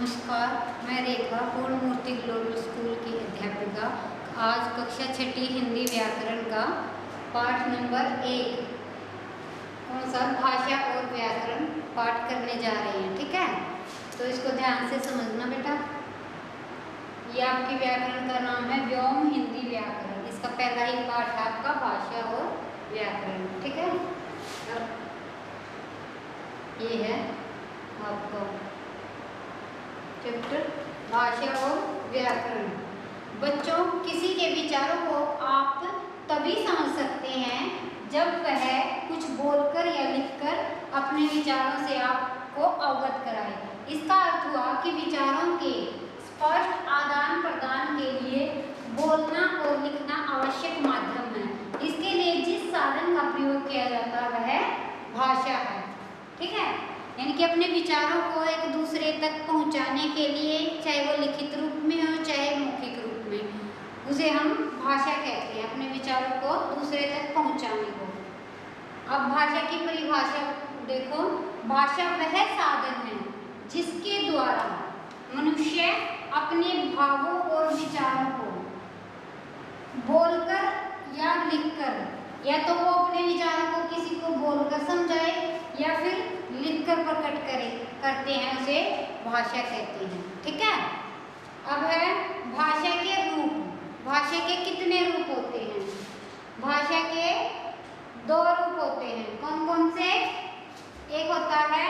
नमस्कार, मैं रेखा पूर्णमूर्ति global school की अध्यापिका। आज कक्षा छठी हिंदी व्याकरण का पाठ नंबर 1 कौन सा भाषा और व्याकरण पाठ करने जा रहे हैं। ठीक है, तो इसको ध्यान से समझना बेटा। ये आपकी व्याकरण का नाम है व्योम हिंदी व्याकरण। इसका पहला ही पाठ है आपका भाषा और व्याकरण। ठीक है, ये है आपका चैप्टर भाषा और व्याकरण। बच्चों, किसी के विचारों को आप तभी समझ सकते हैं जब वह कुछ बोलकर या लिखकर अपने विचारों से आपको अवगत कराए। इसका अर्थ हुआ कि विचारों के स्पष्ट आदान प्रदान के लिए बोलना और लिखना आवश्यक माध्यम है। इसके लिए जिस साधन का प्रयोग किया जाता है वह भाषा है। ठीक है, यानी कि अपने विचारों को एक दूसरे तक पहुंचाने के लिए, चाहे वो लिखित रूप में हो चाहे मौखिक रूप में, उसे हम भाषा कहते हैं। अपने विचारों को दूसरे तक पहुंचाने को। अब भाषा की परिभाषा देखो। भाषा वह साधन है जिसके द्वारा मनुष्य अपने भावों और विचारों को बोलकर या लिखकर, या तो वो अपने विचारों को किसी को बोलकर समझाए या फिर लिखकर प्रकट करते हैं, उसे भाषा कहते हैं। ठीक है, अब है भाषा के रूप। भाषा के कितने रूप होते हैं? भाषा के 2 रूप होते हैं। कौन कौन से? एक होता है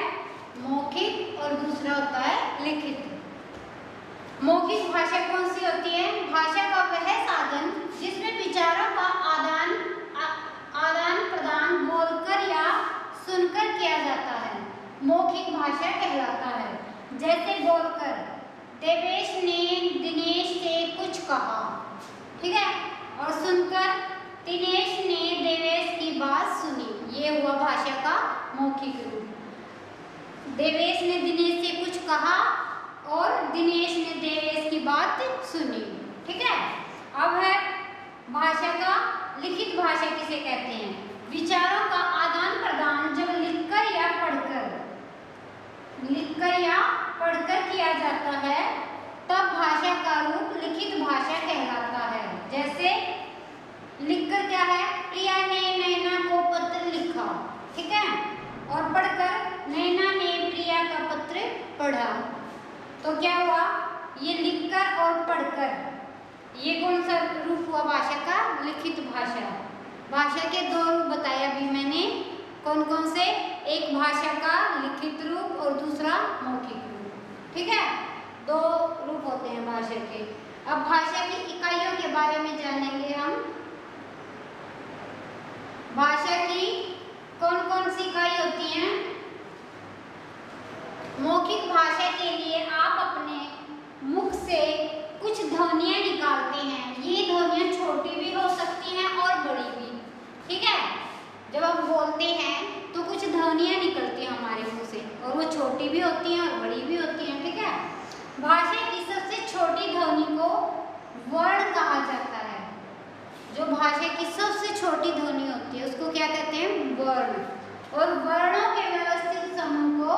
मौखिक और दूसरा होता है लिखित। मौखिक भाषा कौन सी होती है? भाषा का वह साधन जिसमें विचारों का आदान प्रदान बोलकर या सुनकर किया जाता है, मौखिक भाषा कहलाता है। जैसे बोलकर देवेश ने दिनेश से कुछ कहा, ठीक है, और सुनकर दिनेश ने देवेश की बात सुनी। ये हुआ भाषा का मौखिक रूप। देवेश ने दिनेश से कुछ कहा और दिनेश ने देवेश की बात सुनी। ठीक है, अब है भाषा का लिखित भाषा किसे कहते हैं? विचारों का आदान प्रदान जब लिखकर या पढ़कर किया जाता है तब भाषा का रूप लिखित भाषा कहलाता है। जैसे लिखकर क्या है? प्रिया ने नैना को पत्र लिखा, ठीक है, और पढ़कर नैना ने प्रिया का पत्र पढ़ा। तो क्या हुआ? ये लिखकर और पढ़कर, ये कौन सा रूप हुआ भाषा का? लिखित भाषा। भाषा के 2 रूप बताया अभी मैंने। कौन कौन से? एक भाषा का लिखित रूप और दूसरा मौखिक रूप। ठीक है, 2 रूप होते हैं भाषा के। अब भाषा की इकाइयों के बारे में जानेंगे हम। भाषा की कौन कौन सी इकाई होती हैं? मौखिक भाषा के लिए आप अपने मुख से कुछ ध्वनियां निकालते हैं। ये ध्वनियां छोटी भी हो सकती हैं और बड़ी भी। ठीक है, जब हम बोलते हैं तो कुछ ध्वनियां निकलती हैं हमारे मुंह से, और वो छोटी भी होती हैं और बड़ी भी होती हैं। ठीक है, भाषा की सबसे छोटी ध्वनि को वर्ण कहा जाता है। जो भाषा की सबसे छोटी ध्वनि होती है उसको क्या कहते हैं? वर्ण। और वर्णों के व्यवस्थित समूह को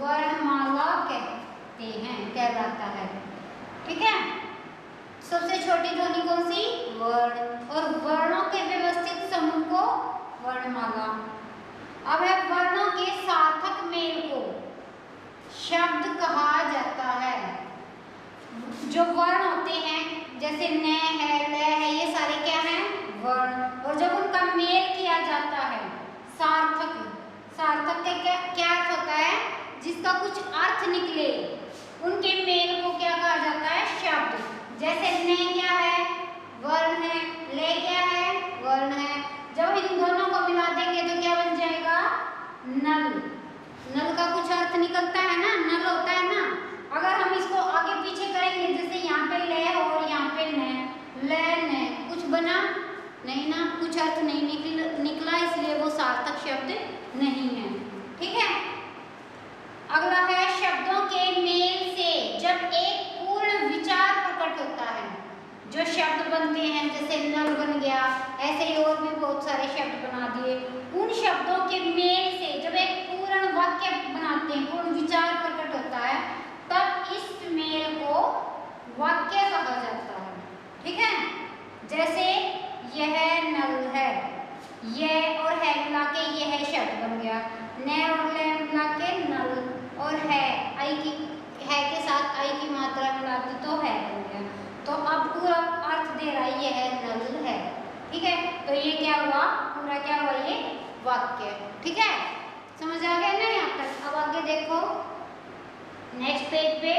वर्णमाला कहलाता है। ठीक है, सबसे छोटी ध्वनि कौन सी? वर्ण। और वर्णों के व्यवस्थित समूह को वर्णमाला। अब है वर्णों के सार्थक मेल को शब्द कहा जाता है। जो वर्ण होते हैं जैसे न है, ल है, ये सारे क्या हैं? वर्ण। और जब उनका मेल किया जाता है, सार्थक। सार्थक का क्या अर्थ होता है? जिसका कुछ अर्थ निकले, उनके मेल को क्या कहा जाता है? शब्द। जैसे न क्या है? वर्ण है। ले क्या है? वर्ण है। जब इन दोनों को मिला देंगे तो क्या बन जाएगा? नल। नल का कुछ अर्थ निकलता है ना, नल होता है ना। अगर हम इसको आगे पीछे करेंगे, जैसे यहाँ पे ले और यहाँ पे न, ले न, कुछ बना नहीं ना, कुछ अर्थ नहीं निकला, इसलिए वो सार्थक शब्द नहीं है। ठीक है, अगला है शब्दों के मेल से जब एक पूर्ण विचार प्रकट होता है। जो शब्द बनते हैं, जैसे नल बन गया, ऐसे ही और भी बहुत सारे शब्द बना दिए। उन शब्दों के मेल से जब एक पूर्ण वाक्य बनाते हैं, पूर्ण विचार प्रकट होता है, तब इस आई की है के साथ आई की मात्रा मिला दी तो है बन गया। तो अब पूरा अर्थ दे रहा है यह नल है। ठीक है, तो ये क्या हुआ, पूरा क्या हुआ, ये वाक्य। ठीक है, समझ आ गया ना यहाँ तक। अब आगे देखो नेक्स्ट पेज पे,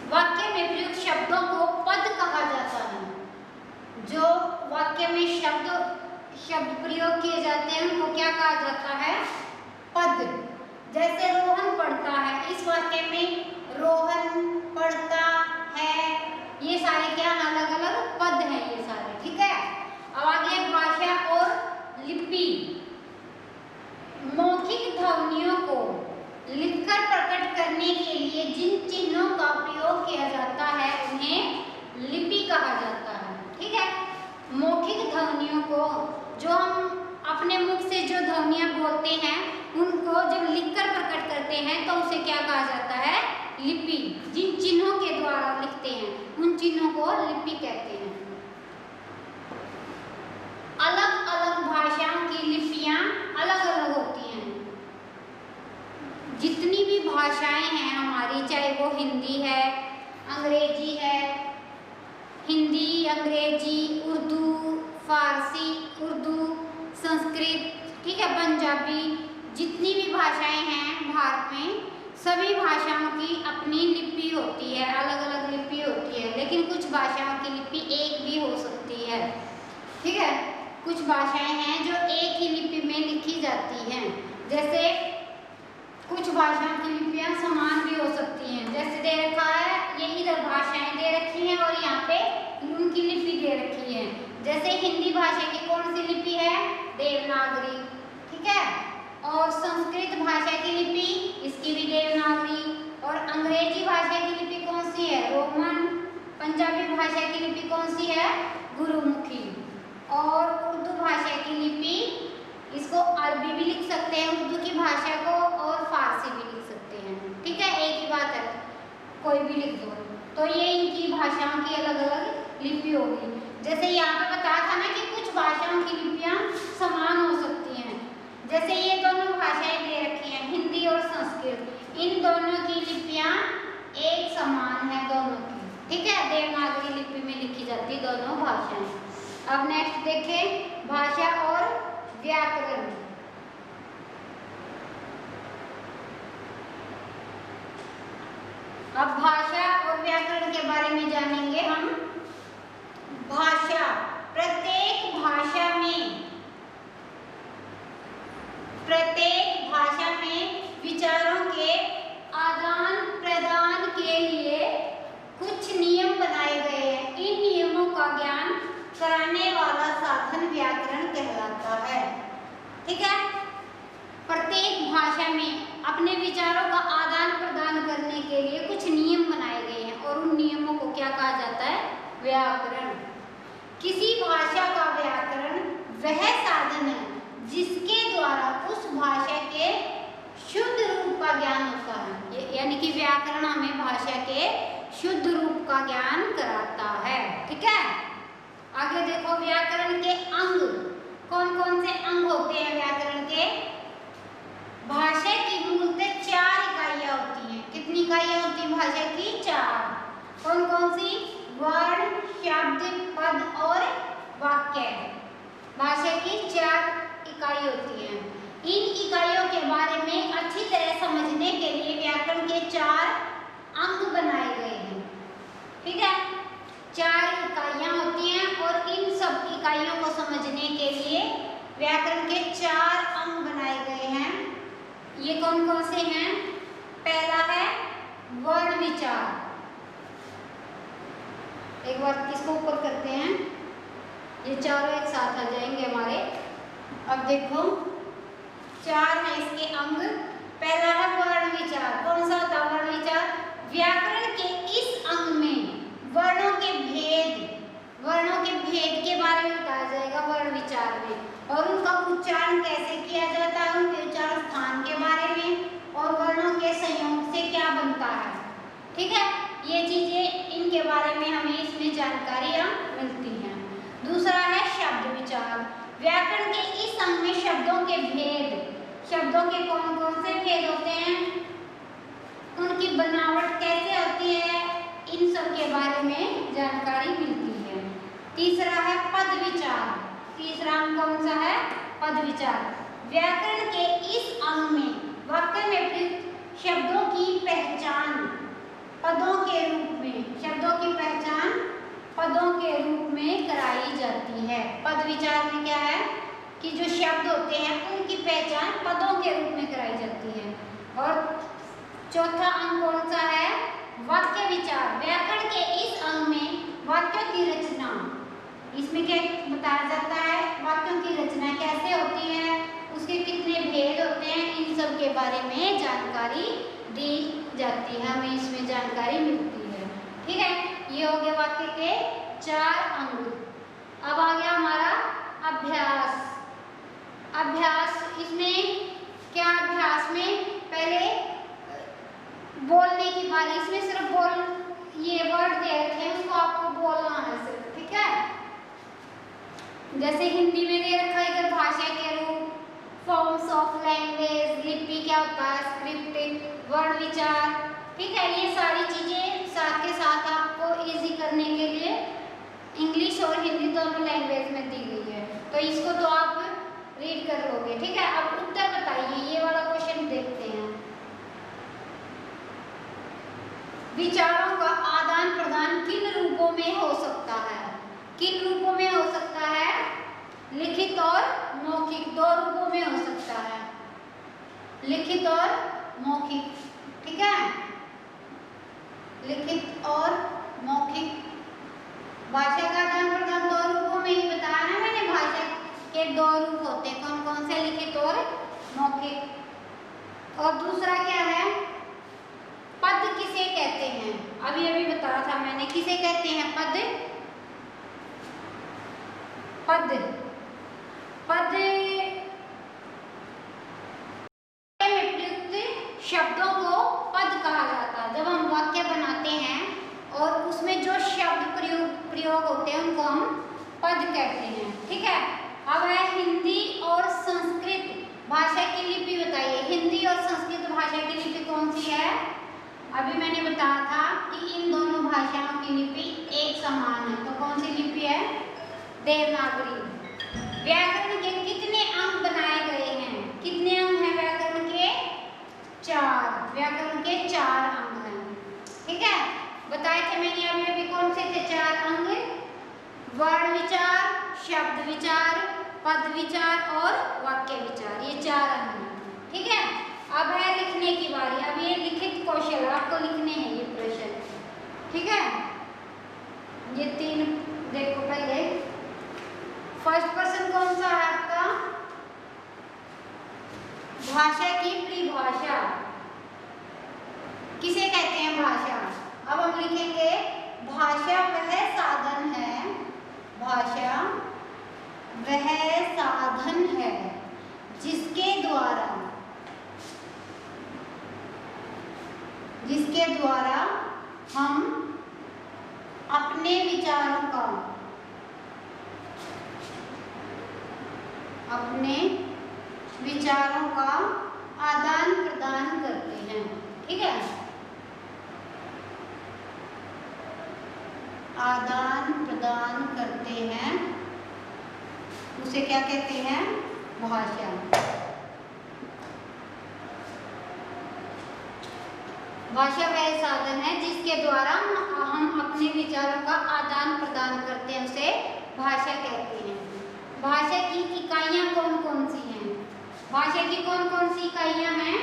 वाक्य में प्रयुक्त शब्दों को पद कहा जाता है। जो वाक्य में शब्द प्रयोग किए जाते हैं उनको क्या कहा जाता है, पद। जैसे रोहन पढ़ता है, इस वाक्य में रोहन पढ़ता है, ये सारे क्या अलग अलग पद हैं ये सारे। ठीक है, अब आगे भाषा और लिपि। मौखिक ध्वनियों को लिखकर प्रकट करने के लिए जिन चिन्हों का प्रयोग किया जाता है उन्हें लिपि कहा जाता है। ठीक है, मौखिक ध्वनियों को, जो हम अपने मुख से जो ध्वनियां बोलते हैं उनको जब लिखकर प्रकट करते हैं तो उसे क्या कहा जाता है, लिपि। जिन चिन्हों के द्वारा लिखते हैं उन चिन्हों को लिपि कहते हैं। अलग अलग भाषाओं की लिपियां अलग अलग होती हैं। जितनी भी भाषाएं हैं हमारी, चाहे वो हिंदी है, अंग्रेजी है, हिंदी, अंग्रेजी, उर्दू, फारसी, उर्दू, संस्कृत, ठीक है, पंजाबी, जितनी भी भाषाएं हैं भारत में, सभी भाषाओं की अपनी लिपि होती है, अलग अलग लिपि होती है। लेकिन कुछ भाषाओं की लिपि एक भी हो सकती है। ठीक है, कुछ भाषाएं हैं जो एक ही लिपि में लिखी जाती हैं। जैसे कुछ भाषाओं की लिपियां समान भी हो सकती हैं। जैसे दे रखा है, ये इधर भाषाएं दे रखी हैं और यहाँ पे उनकी लिपि दे रखी है। जैसे हिंदी भाषा की कौन सी लिपि है, देवनागरी। ठीक है, और संस्कृत भाषा की लिपि, इसकी भी देवनागरी। और अंग्रेजी भाषा की लिपि कौन सी है, रोमन। पंजाबी भाषा की लिपि कौन सी है, गुरुमुखी। और उर्दू भाषा की लिपि, इसको अरबी भी लिख सकते हैं उर्दू की भाषा को, और फारसी भी लिख सकते हैं। ठीक है, एक ही बात है, कोई भी लिख दो। तो ये इनकी भाषाओं की अलग अलग लिपि होगी। जैसे यहाँ पे बताया था ना कि कुछ भाषाओं की लिपियां समान हो सकती हैं। जैसे ये दोनों भाषाएं दे रखी हैं, हिंदी और संस्कृत, इन दोनों की लिपियां एक समान है दोनों की। ठीक है, देवनागरी लिपि में लिखी जाती दोनों भाषाएं। अब नेक्स्ट देखें, भाषा और व्याकरण। अब भाषा और व्याकरण के बारे में जानेंगे हम। भाषा, प्रत्येक भाषा में विचारों के आदान प्रदान के लिए कुछ नियम बनाए गए हैं। इन नियमों का ज्ञान कराने वाला साधन व्याकरण कहलाता है। ठीक है, प्रत्येक भाषा में अपने विचारों का आदान प्रदान करने के लिए कुछ नियम बनाए गए हैं और उन नियमों को क्या कहा जाता है, व्याकरण। किसी भाषा का व्याकरण वह साधन है जिसके द्वारा उस भाषा के शुद्ध रूप का ज्ञान होता है। यानी कि व्याकरण हमें भाषा के शुद्ध रूप का ज्ञान कराता है। ठीक है, आगे देखो, व्याकरण के अंग। कौन कौन से अंग होते हैं व्याकरण के? भाषा की मूलतः 4 इकाइयां होती हैं। कितनी इकाइयां होती हैं भाषा की? 4। कौन कौन सी? वर्ण, शब्द, पद और वाक्य। भाषा की 4 इकाई होती हैं। इन इकाइयों के बारे में अच्छी तरह समझने के लिए व्याकरण के 4 अंग बनाए गए हैं। ठीक है, 4 इकाइयां होती हैं और इन सब इकाइयों को समझने के लिए व्याकरण के 4 अंग बनाए गए हैं। ये कौन कौन से हैं? पहला है वर्ण विचार। एक बार इसको ऊपर करते हैं, ये चारों एक साथ आ जाएंगे हमारे। अब देखो, 4 हैं इसके अंग। पहला है वर्ण विचार। कौन सा होता है वर्ण विचार? व्याकरण के इस अंग में वर्णों के भेद के बारे में बताया जाएगा वर्ण विचार में, और उनका उच्चारण कैसे किया जाता है, उनके उच्चारण स्थान के बारे में, और वर्णों के संयोग से क्या बनता है। ठीक है, ये चीजें इनके इनके बारे में हमें इसमें जानकारियाँ मिलती हैं। दूसरा है शब्द विचार। व्याकरण के इस अंग में शब्दों के भेद, शब्दों के कौन कौन से भेद होते हैं, उनकी बनावट कैसे होती है, इन सब के बारे में जानकारी मिलती है। तीसरा है पद विचार। तीसरा अंग कौन सा है? पद विचार। व्याकरण के इस अंग में वाक्य में प्रयुक्त शब्दों की पहचान पदों के रूप में, शब्दों की पहचान पदों के रूप में कराई जाती है। पद विचार में क्या है कि जो शब्द होते हैं उनकी पहचान पदों के रूप में कराई जाती है। और चौथा अंग कौन सा है? वाक्य विचार। व्याकरण के इस अंग में वाक्यों की रचना, इसमें क्या बताया जाता है, वाक्यों की रचना कैसे होती है, उसके कितने भेद होते हैं, इन सब के बारे में जानकारी दी जाती है, हमें इसमें जानकारी मिलती है। ठीक है, ये हो गया वाक्य के 4 अंग। अब आ गया हमारा अभ्यास। अभ्यास, इसमें क्या, अभ्यास में पहले बोलने की बारी, इसमें सिर्फ ये वर्ड दे रखे हैं, उसको आपको बोलना है सिर्फ। ठीक है, जैसे हिंदी में दे रखा है इधर भाषा के रूप, फॉर्म्स ऑफ लैंग्वेज, लिपि क्या होता है, स्क्रिप्ट, वर्ड विचार। ठीक है, ये सारी चीजें साथ के साथ आपको इजी करने के लिए इंग्लिश और हिंदी दोनों लैंग्वेज में दी गई है, तो इसको तो आप रीड कर लोगे। ठीक है, अब उत्तर बताइए, ये वाला क्वेश्चन देखते हैं। विचारों का आदान प्रदान किन रूपों में हो सकता है? किन रूपों में हो सकता है? लिखित और मौखिक, 2 रूपों में हो सकता है, लिखित और मौखिक। ठीक है, लिखित और मौखिक। भाषा का आदान प्रदान 2 रूपों में ही बताया ना मैंने, भाषा के 2 रूप होते हैं, कौन कौन से? लिखित और मौखिक। और दूसरा क्या है? पद किसे कहते हैं? अभी अभी बताया था मैंने, किसे कहते हैं पद? पद में प्रयुक्त शब्दों को पद कहा जाता है। जब हम वाक्य बनाते हैं और उसमें जो शब्द प्रयोग होते हैं उनको हम पद कहते हैं। ठीक है, अब है हिंदी और संस्कृत भाषा की लिपि बताइए। हिंदी और संस्कृत भाषा की लिपि कौन सी है? अभी मैंने बताया था कि इन दोनों भाषाओं की लिपि एक समान है, तो कौन सी लिपि है? देवनागरी। व्याकरण के कितने अंग बनाए गए हैं? कितने अंग हैं व्याकरण के? 4। व्याकरण के 4 अंग हैं। ठीक है, बताए थे मैंने अभी अभी, कौन से थे 4 अंग? वर्ण विचार, शब्द विचार, पद विचार और वाक्य विचार, ये 4 अंग हैं। ठीक है, अब है लिखने की बारी। अब ये लिखित कौशल आपको लिखने हैं ये प्रश्न। ठीक है, ये 3 देखो। पहले फर्स्ट पर्सन कौन सा है आपका? भाषा की परिभाषा किसे कहते हैं? भाषा। अब हम लिखेंगे भाषा वह साधन है, भाषा वह साधन है जिसके द्वारा हम अपने विचारों का आदान प्रदान करते हैं। ठीक है, आदान प्रदान करते हैं, उसे क्या कहते हैं? भाषा। भाषा वह साधन है जिसके द्वारा हम अपने विचारों का आदान प्रदान करते हैं, उसे भाषा कहते हैं। भाषा की इकाइयाँ कौन कौन सी हैं? भाषा की कौन कौन सी इकाइयाँ हैं?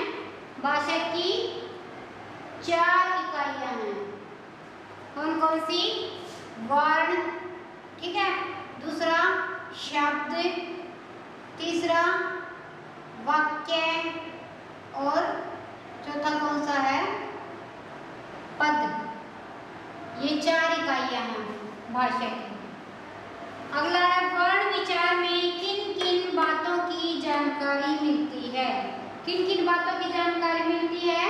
भाषा की 4 इकाइयाँ हैं। कौन कौन सी? वर्ण, ठीक है, दूसरा शब्द, तीसरा वाक्य और चौथा कौन सा है? पद। ये 4 इकाइयाँ हैं भाषा की। अगला है वर्ण विचार में किन किन बातों की जानकारी मिलती है? किन किन बातों की जानकारी मिलती है?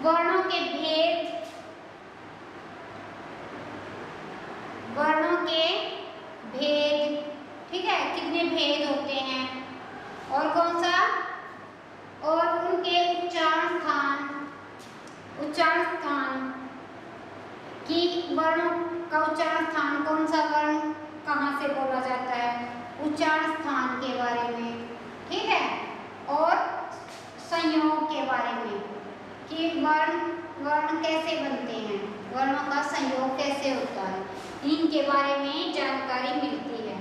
वर्णों के भेद, के भेद, ठीक है, कितने भेद होते हैं, और कौन सा, और उनके उच्चारण स्थान कि वर्णों का उच्चारण स्थान, कौन सा वर्ण कहाँ से बोला जाता है, उच्चारण स्थान के बारे में, ठीक है, और संयोग के बारे में कि वर्ण कैसे बनते हैं, वर्णों का संयोग कैसे होता है, इनके बारे में जानकारी मिलती है।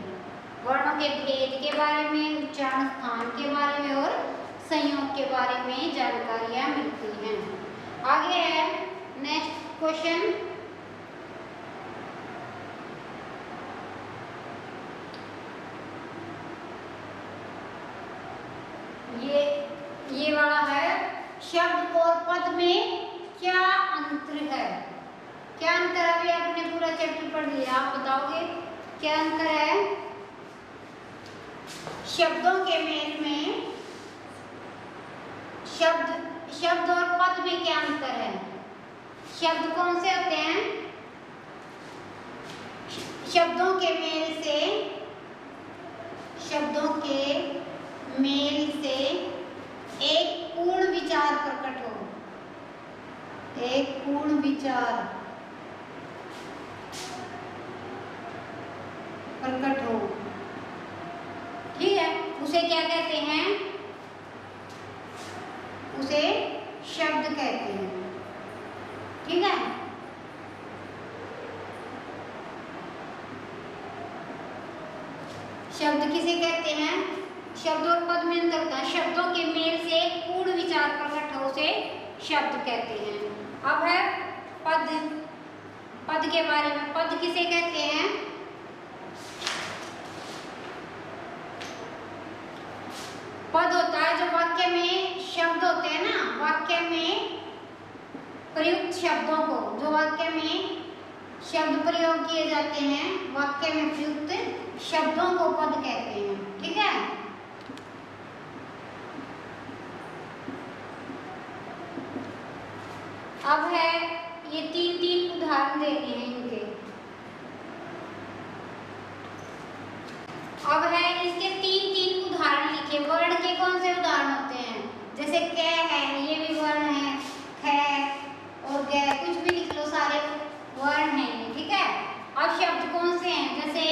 वर्णों के भेद के बारे में, उच्चारण स्थान के बारे में और संयोग के बारे में जानकारियाँ मिलती हैं। आगे है नेक्स्ट क्वेश्चन। ये वाला है, शब्द और पद में क्या अंतर है। क्या अंतर है? अभी आपने पूरा चैप्टर पढ़ लिया, आप बताओगे क्या अंतर है? शब्दों के मेल में शब्द और पद में क्या अंतर है? शब्द कौन से होते हैं? शब्दों के मेल से एक पूर्ण विचार प्रकट हो, एक पूर्ण विचार प्रकट हो, ठीक है, उसे क्या कहते हैं? उसे शब्द कहते हैं, ठीक है। शब्द किसे कहते हैं? शब्द और पद में अंतर होता है। शब्दों के मेल से एक पूर्ण विचार प्रकट हो, उसे शब्द कहते हैं। अब है पद के बारे में। पद किसे कहते हैं? पद होता है जो वाक्य में शब्द होते हैं ना, वाक्य में प्रयुक्त शब्दों को, जो वाक्य में शब्द प्रयोग किए जाते हैं, वाक्य में प्रयुक्त शब्दों को पद कहते हैं, ठीक है। अब है ये तीन उदाहरण देने हैं इनके। अब है इसके तीन उदाहरण लिखे। वर्ण के कौन से उदाहरण होते हैं? जैसे क है, ये भी वर्ण है, ख और ग, कुछ भी लिख लो, सारे वर्ण हैं ये, ठीक है। अब शब्द कौन से हैं? जैसे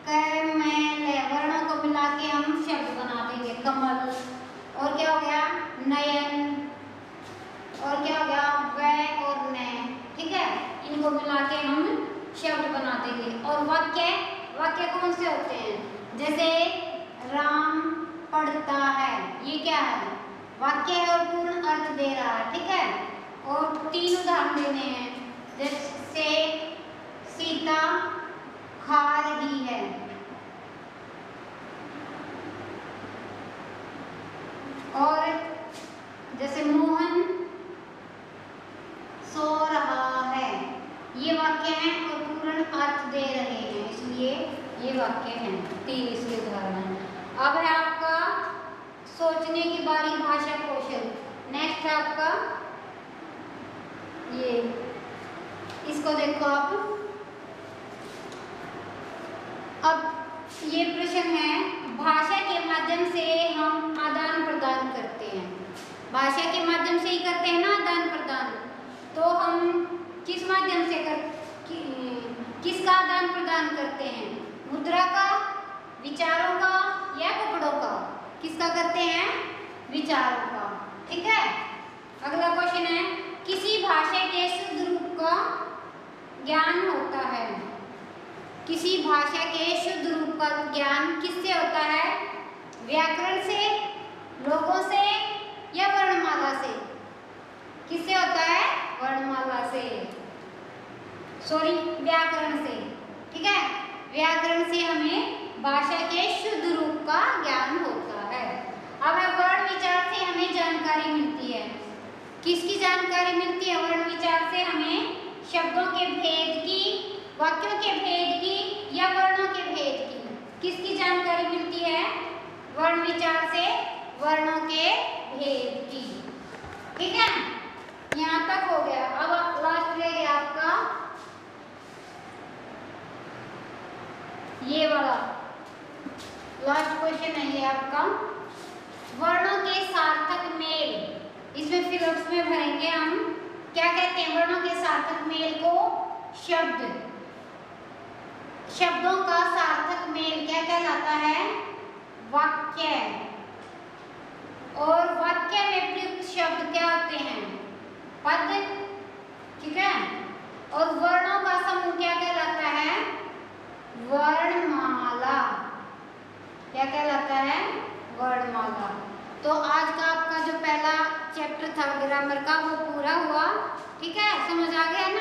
क, म, ल, वर्णों को मिला के हम शब्द बना देंगे। कमल, और क्या हो गया? नयन, और क्या हो गया? वह और न, ठीक है, इनको मिला के हम शब्द बना देंगे। और वाक्य कौन से होते हैं? जैसे राम पढ़ता है, ये क्या है? वाक्य है और पूर्ण अर्थ दे रहा है, ठीक है। और तीन उदाहरण देने हैं, जैसे सीता खा रही है, और जैसे मोहन सो रहा है, ये वाक्य हैं और पूर्ण अर्थ दे रहे हैं, इसलिए ये वाक्य हैं। तीन इसके उदाहरण हैं। अब है आपका सोचने की बारी, भाषा कौशल। नेक्स्ट है आपका ये, इसको देखो आप। अब ये प्रश्न है, भाषा के माध्यम से हम आदान प्रदान करते हैं। भाषा के माध्यम से ही करते हैं ना आदान प्रदान, तो हम किस माध्यम से किसका आदान प्रदान करते हैं? मुद्रा का, विचारों का या कपड़ों का? किसका करते हैं? विचारों का, ठीक है। अगला क्वेश्चन है, किसी भाषा के शुद्ध रूप का ज्ञान होता है। किसी भाषा के शुद्ध रूप का ज्ञान किससे होता है? व्याकरण से, लोगों से या वर्णमाला से? किससे होता है? वर्णमाला से, सॉरी व्याकरण से, ठीक है। व्याकरण से हमें भाषा के शुद्ध रूप का ज्ञान होता है। अब वर्ण विचार से हमें जानकारी मिलती है। किसकी जानकारी मिलती है? वर्ण विचार से हमें शब्दों के भेद की, वाक्यों के भेद की या वर्णों के भेद की, किसकी जानकारी मिलती है? वर्ण विचार से वर्णों के भेद की, ठीक है। यहाँ तक हो गया। अब लास्ट रह गया आपका लास्ट क्वेश्चन है ये आपका, वर्णों के सार्थक मेल। इसमें फिलप्स में भरेंगे हम। क्या कहते हैं वर्णों के सार्थक मेल को? शब्द। शब्दों का सार्थक मेल क्या कहलाता है? वाक्य। और वाक्य में प्रयुक्त शब्द क्या होते हैं? पद। ठीक है। और वर्णों का समूह क्या कहलाता है? वर्णमाला। क्या कहलाता है? वर्णमाला। तो आज का आपका जो पहला चैप्टर था ग्रामर का वो पूरा हुआ। ठीक है, समझ आ गया ना?